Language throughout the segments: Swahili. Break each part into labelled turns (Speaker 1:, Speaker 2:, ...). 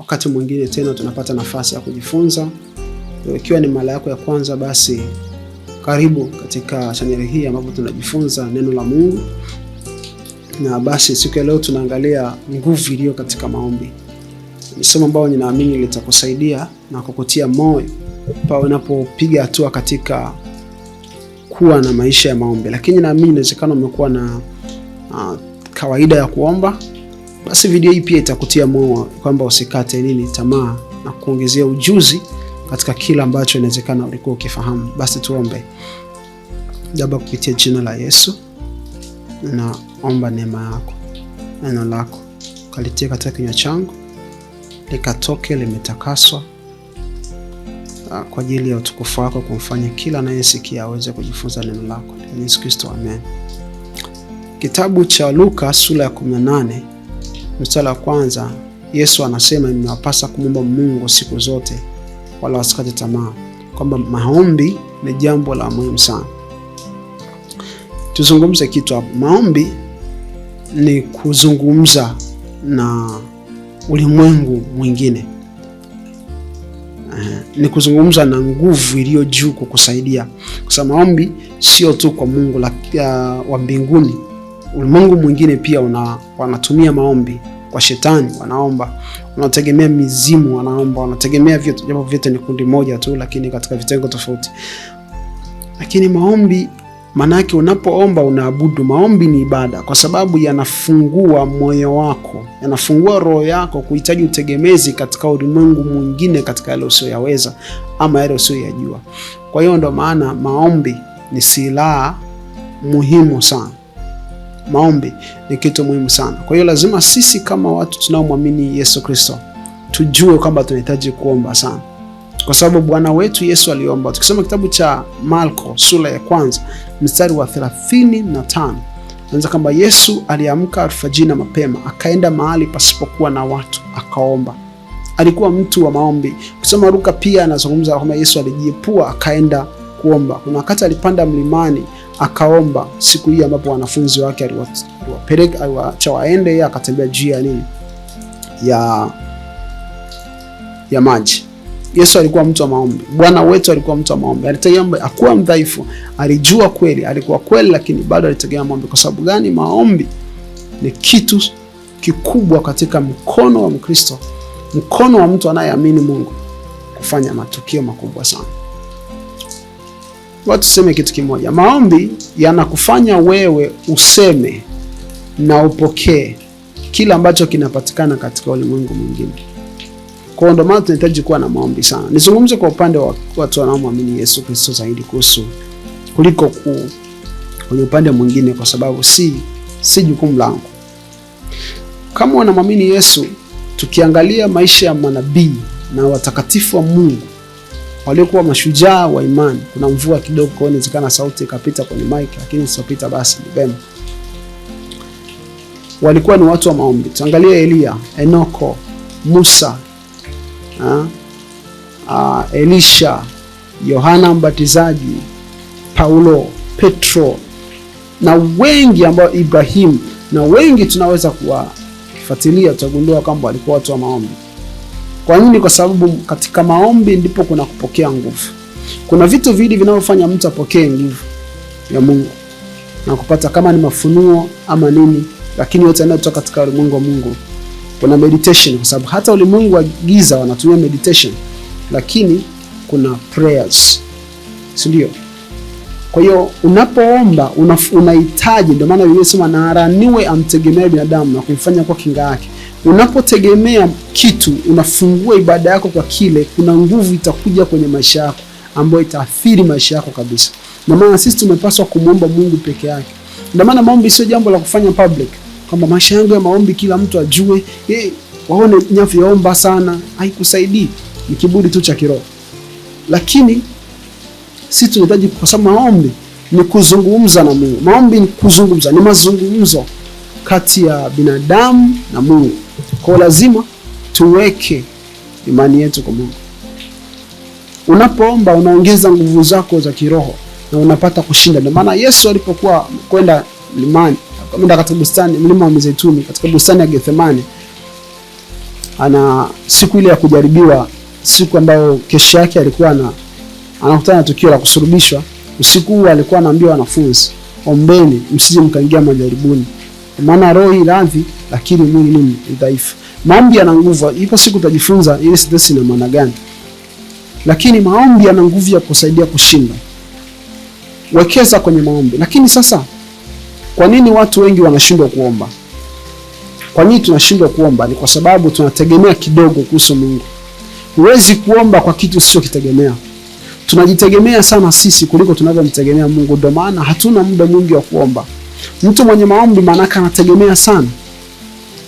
Speaker 1: wakati mwingine tena tunapata nafasi ya kujifunza. Ikiwa ni mara yako ya kwanza, basi karibu katika chaneli hii ambapo tunajifunza neno la Mungu. Na basi siku ya leo tunaangalia nguvu iliyo katika maombi. Ni somo ambalo ninaamini litakusaidia na kukutia moyo pale unapopiga hatua katika kuwa na maisha ya maombi. Lakini naamini inawezekana umekuwa na kawaida ya kuomba, basi video hii pia itakutia moyo kwamba usikate tamaa na kuongezea ujuzi katika kila ambacho inawezekana ulikuwa ukifahamu. Basi tuombe. Baba, kupitia jina la Yesu naomba neema yako, neno lako kalitie katika kinywa changu, likatoke limetakaswa kwa ajili ya utukufu wako, kumfanya kila anayesikia aweze kujifunza neno lako. Ni Yesu Kristo, amen. Kitabu cha Luka sura ya 18 mstari wa kwanza, Yesu anasema imewapasa kumwomba Mungu siku zote wala wasikate tamaa, kwamba maombi ni jambo la muhimu sana. Tuzungumze kitu hapo. Maombi ni kuzungumza na ulimwengu mwingine. Ni kuzungumza na nguvu iliyo juu kukusaidia. Kwa sababu maombi sio tu kwa Mungu wa mbinguni. Ulimwengu mwingine pia wanatumia maombi. Kwa shetani wanaomba, wanategemea mizimu wanaomba, wanategemea vitu, japo vyote ni kundi moja tu lakini katika vitengo tofauti. Lakini maombi maana yake unapoomba unaabudu. Maombi ni ibada kwa sababu yanafungua moyo wako, yanafungua roho yako kuhitaji utegemezi katika ulimwengu mwingine, katika yale usiyoweza ama yale usiyojua. Kwa hiyo ndo maana maombi ni silaha muhimu sana. Maombi ni kitu muhimu sana. Kwa hiyo lazima sisi kama watu tunaomwamini Yesu Kristo tujue kwamba tunahitaji kuomba sana. Kwa sababu Bwana wetu Yesu aliomba. Tukisoma kitabu cha Marko sura ya 1 mstari wa 35, anza kwamba Yesu aliamka alfajiri mapema, akaenda mahali pasipokuwa na watu, akaomba. Alikuwa mtu wa maombi. Kusoma Luka pia anazungumza kwamba Yesu alijiepua akaenda kuomba. Kuna wakati alipanda mlimani akaomba, siku hii ambapo wanafunzi wake aliwapeleka, aliwaacha waende, yeye akatembea juu ya nini? Ya maji. Yesu alikuwa mtu wa maombi. Bwana wetu alikuwa mtu wa maombi. Alitegemea, hakuwa mdhaifu. Alijua kweli, alikuwa kweli, lakini bado alitegemea maombi. Kwa sababu gani? Maombi ni kitu kikubwa katika mkono wa Mkristo, mkono wa mtu anayeamini Mungu, kufanya matukio makubwa sana. Watu tuseme kitu kimoja. Maombi yanakufanya wewe useme na upokee kila ambacho kinapatikana katika ulimwengu mwingine. Kwa ndo maana tunahitaji kuwa na maombi sana. Nizungumze kwa upande wa watu wanaomwamini Yesu Kristo zaidi kuliko kwenye upande mwingine, kwa sababu si jukumu langu. Kama wanamwamini Yesu, tukiangalia maisha ya manabii na watakatifu wa Mungu waliokuwa mashujaa wa imani, kuna mvua kidogo kwa inawezekana sauti ikapita kwenye mic, lakini isipita basi ni vema. Walikuwa ni watu wa maombi. Tuangalie Elia, Enoko, Musa, Elisha, Yohana Mbatizaji, Paulo, Petro na wengi ambao, Ibrahim, na wengi tunaweza kuwafuatilia, tutagundua kwamba walikuwa watu wa maombi. Kwa nini? Kwa sababu katika maombi ndipo kuna kupokea nguvu. Kuna vitu viwili vinavyofanya mtu apokee nguvu ya Mungu na kupata, kama ni mafunuo ama nini, lakini yote yanayotoka katika ulimwengu wa Mungu. Kuna meditation, kwa sababu hata ulimwengu wa giza wanatumia meditation, lakini kuna prayers, si ndio? Kwa hiyo unapoomba unahitaji, ndio maana Biblia inasema na araniwe amtegemea binadamu na kumfanya kwa kinga yake. Unapotegemea kitu, unafungua ibada yako kwa kile, kuna nguvu itakuja kwenye maisha yako ambayo itaathiri maisha yako kabisa. Ndio maana sisi tumepaswa kumwomba Mungu peke yake. Ndio maana maombi sio jambo la kufanya public, kwamba maisha yangu ya maombi kila mtu ajue, waone ninavyoomba sana. Haikusaidii, ni kiburi tu cha kiroho. Lakini sisi tunahitaji, kwa sababu maombi ni kuzungumza na Mungu. Maombi ni kuzungumza, ni mazungumzo kati ya binadamu na Mungu. Kwa lazima tuweke imani yetu kwa Mungu. Unapoomba unaongeza nguvu zako za kiroho na unapata kushinda. Ndio maana Yesu alipokuwa kwenda mlimani, akaenda katika bustani, mlima wa Mizeituni, katika bustani ya Gethsemane, ana siku ile ya kujaribiwa, siku ambayo kesho yake alikuwa anakutana na tukio la kusulubishwa. Usiku huu alikuwa anaambia wanafunzi, ombeni msije mkaingia majaribuni, maana roho radhi lakini mwili ni dhaifu. Maombi yana nguvu. Ipo siku tutajifunza ile sentensi ina maana gani. Lakini maombi yana nguvu ya kusaidia kushinda. Wekeza kwenye maombi. Lakini sasa kwa nini watu wengi wanashindwa kuomba? Kwa nini tunashindwa kuomba? Ni kwa sababu tunategemea kidogo kuhusu Mungu. Huwezi kuomba kwa kitu usichokitegemea. Tunajitegemea sana sisi kuliko tunavyomtegemea Mungu. Ndio maana hatuna muda mwingi wa kuomba. Mtu mwenye maombi maana yake anategemea sana.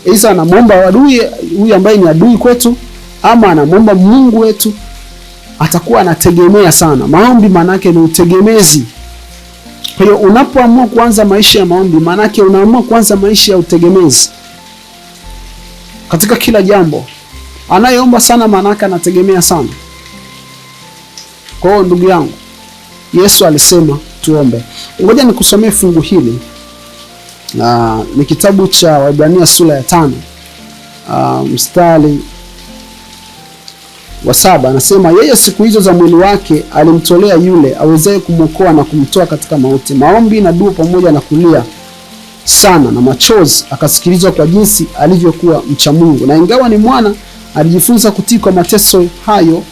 Speaker 1: Aidha anamwomba adui huyu ambaye ni adui kwetu, ama anamwomba Mungu wetu, atakuwa anategemea sana. Maombi maana yake ni utegemezi. Kwa hiyo unapoamua kuanza maisha ya maombi, maana yake unaamua kuanza maisha ya utegemezi katika kila jambo. Anayeomba sana maana yake anategemea sana. Kwa hiyo ndugu yangu, Yesu alisema tuombe. Ngoja nikusomee fungu hili. Ni kitabu cha Waebrania sura ya 5 mstari wa 7. Anasema yeye siku hizo za mwili wake alimtolea yule awezaye kumwokoa na kumtoa katika mauti. Maombi na dua pamoja na kulia sana na machozi akasikilizwa kwa jinsi alivyokuwa mcha Mungu. Na ingawa ni mwana, alijifunza kutii kwa mateso hayo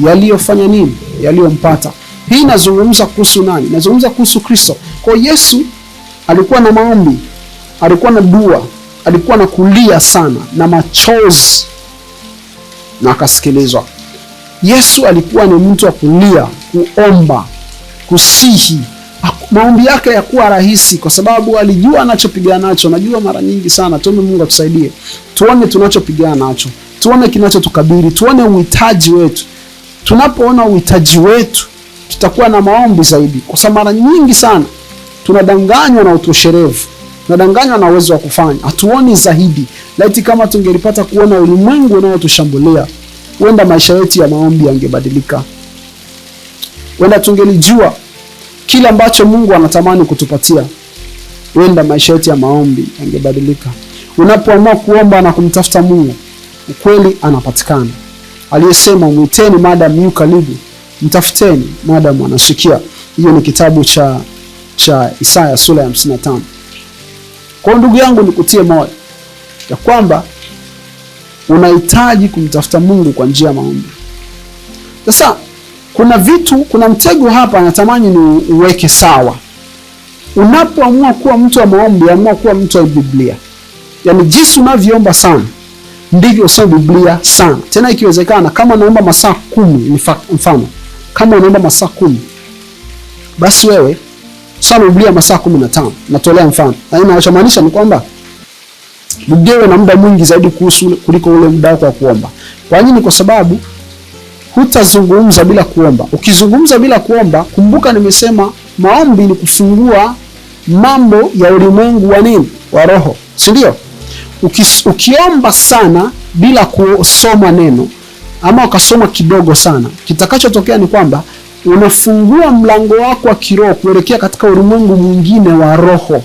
Speaker 1: yaliyofanya nini? Yaliyompata. Hii inazungumza kuhusu nani? Inazungumza kuhusu Kristo. Kwa Yesu alikuwa na maombi, alikuwa na dua, alikuwa na kulia sana na machozi na akasikilizwa. Yesu alikuwa ni mtu wa kulia, kuomba, kusihi. Maombi yake yakuwa rahisi kwa sababu alijua anachopigana nacho. Najua mara nyingi sana tuombe Mungu atusaidie. Tuone tunachopigana nacho. Tuone kinachotukabili, tuone uhitaji wetu. Tunapoona uhitaji wetu, tutakuwa na maombi zaidi. Kwa sababu mara nyingi sana tunadanganywa na utosherevu. Tunadanganywa na uwezo wa kufanya. Hatuoni zaidi. Laiti kama tungelipata kuona ulimwengu unaotushambulia, huenda maisha yetu ya maombi yangebadilika. Huenda tungelijua kile ambacho Mungu anatamani kutupatia. Huenda maisha yetu ya maombi yangebadilika. Unapoamua kuomba na kumtafuta Mungu, ukweli anapatikana. Aliyesema mwiteni maadamu yu karibu, mtafuteni maadamu anasikia. Hiyo ni kitabu cha Isaya sura ya 55. Kwa ndugu yangu nikutie moyo ya kwamba unahitaji kumtafuta Mungu kwa njia ya maombi. Sasa kuna mtego hapa natamani ni uweke sawa. Unapoamua kuwa mtu wa maombi, amua kuwa mtu wa Biblia. Yaani jinsi unavyoomba sana ndivyo usome Biblia sana. Tena ikiwezekana kama unaomba masaa 10, mfano kama unaomba masaa 10, basi wewe soma Biblia masaa 15. Natolea mfano. Na ninachomaanisha ni kwamba Biblia na muda mwingi zaidi kuliko ule muda wako wa kuomba. Kwa nini? Kwa sababu hutazungumza bila kuomba. Ukizungumza bila kuomba, kumbuka nimesema maombi ni kufungua mambo ya ulimwengu wa nini? Wa roho. Si ndio? Ukiomba sana bila kusoma neno ama ukasoma kidogo sana, kitakachotokea ni kwamba unafungua mlango wako wa kiroho kuelekea katika ulimwengu mwingine wa roho.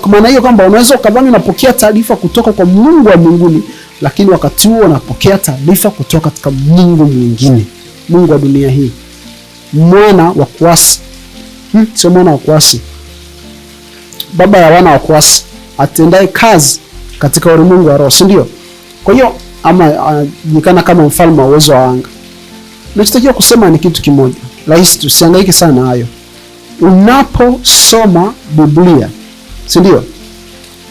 Speaker 1: Kwa maana hiyo kwamba unaweza ukadhani unapokea taarifa kutoka kwa Mungu wa mbinguni, lakini wakati huo unapokea taarifa kutoka katika Mungu mwingine, Mungu wa dunia hii. Mwana wa kuasi. Sio mwana wa kuasi. Baba ya wana wa kuasi, atendaye kazi katika ulimwengu wa roho, si ndio? Kwa hiyo ama anajulikana kama mfalme wa uwezo wa anga. Nachotakiwa kusema ni kitu kimoja. Rahisi, tusihangaike sana hayo. Unaposoma Biblia, si ndio?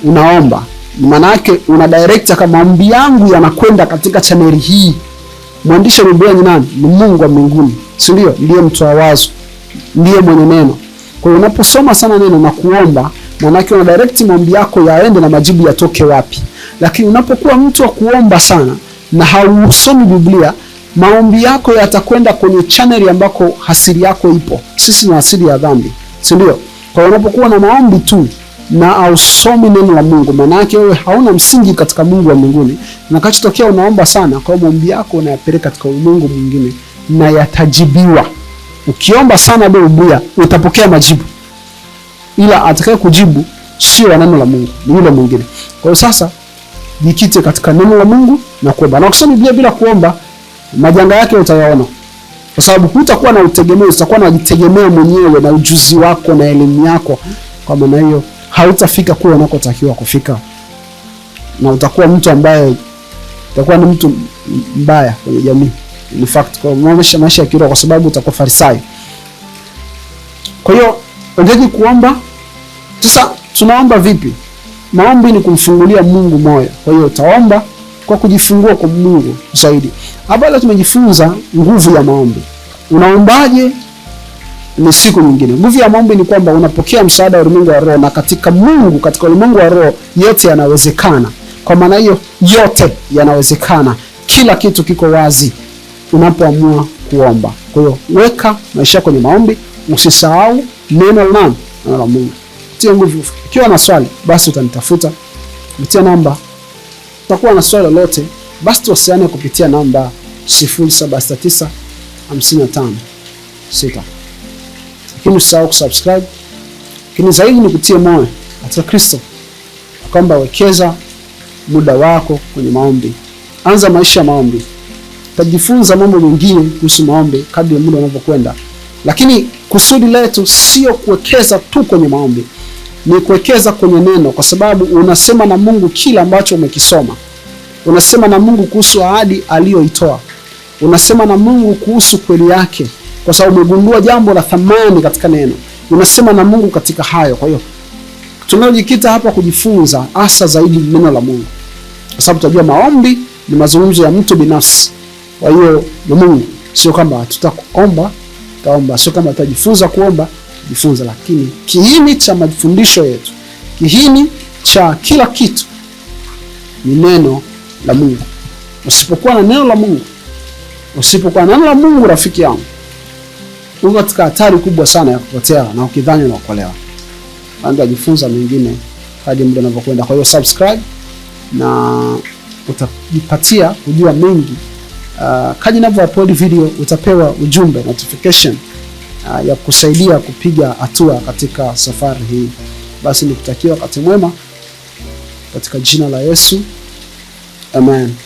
Speaker 1: Unaomba. Maana yake una director kama maombi yangu yanakwenda katika channel hii. Mwandishi wa Biblia ni nani? Ni Mungu wa mbinguni. Si ndio? Ndiye mtoa wazo. Ndiye mwenye neno. Kwa hiyo unaposoma sana neno na kuomba, maana yake una direct maombi yako yaende na majibu yatoke wapi. Lakini unapokuwa mtu wa kuomba sana na hausomi Biblia, maombi yako yatakwenda kwenye channel ambako hasiri yako ipo. Sisi na hasiri ya dhambi, si ndio? Kwa hiyo unapokuwa na maombi tu na hausomi neno la Mungu, maana yake wewe hauna msingi katika Mungu wa mbinguni. Na kachotokea unaomba sana, kwa maombi yako unayapeleka katika ulimwengu mwingine na yatajibiwa. Ukiomba sana Biblia utapokea majibu. Ila atakaye kujibu sio neno la Mungu, ni yule mwingine. Kwa hiyo sasa jikite katika neno la Mungu na kuomba. Na ukisoma Biblia bila kuomba, majanga yake utayaona. Kwa sababu hutakuwa na utegemezi, utakuwa unajitegemea mwenyewe na ujuzi wako na elimu yako. Kwa maana hiyo hautafika kule unakotakiwa kufika. Na utakuwa mtu ambaye utakuwa ni mtu mbaya kwenye jamii. In fact, kwa maisha ya kiroho, kwa sababu utakuwa Farisayo. Kwa hiyo ongea kuomba. Sasa tunaomba vipi? Maombi ni kumfungulia Mungu moyo. Kwa hiyo utaomba kwa kujifungua kwa Mungu zaidi. Hapa leo tumejifunza nguvu ya maombi. Unaombaje? Ni siku nyingine. Nguvu ya maombi ni kwamba unapokea msaada wa ulimwengu wa roho, na katika Mungu, katika ulimwengu wa roho yote yanawezekana. Kwa maana hiyo yote yanawezekana. Kila kitu kiko wazi unapoamua kuomba. Kwa hiyo weka maisha kwenye maombi, usisahau neno la Mungu. Tia nguvu. Ikiwa na swali, basi utanitafuta kupitia namba. Utakuwa na swali lolote, basi tuwasiliane kupitia namba 0769 55 6. Lakini usisahau kusubscribe. Lakini zaidi ni kutia moyo katika Kristo, kwamba wekeza muda wako kwenye maombi. Anza maisha ya maombi. Utajifunza mambo mengine kuhusu maombi kadri muda unavyokwenda. Lakini kusudi letu sio kuwekeza tu kwenye maombi, ni kuwekeza kwenye neno, kwa sababu unasema na Mungu kila ambacho umekisoma. Unasema na Mungu kuhusu ahadi aliyoitoa. Unasema na Mungu kuhusu kweli yake, kwa sababu umegundua jambo la thamani katika neno. Unasema na Mungu katika hayo. Kwa hiyo tunajikita hapa kujifunza hasa zaidi neno la Mungu, kwa sababu tunajua maombi ni mazungumzo ya mtu binafsi. Kwa hiyo na Mungu, sio kama tutaomba taomba, sio kama tutajifunza kuomba jifunza, lakini kiini cha mafundisho yetu, kiini cha kila kitu ni neno la Mungu. Usipokuwa na neno la Mungu, rafiki yangu, uko katika hatari kubwa sana ya kupotea na ukidhani unaokolewa. Anza jifunza mengine hadi muda unavyokwenda. Kwa hiyo subscribe na utajipatia kujua mengi. Kaji navyo upload video, utapewa ujumbe, notification ya kusaidia kupiga hatua katika safari hii. Basi nikutakia wakati mwema katika jina la Yesu. Amen.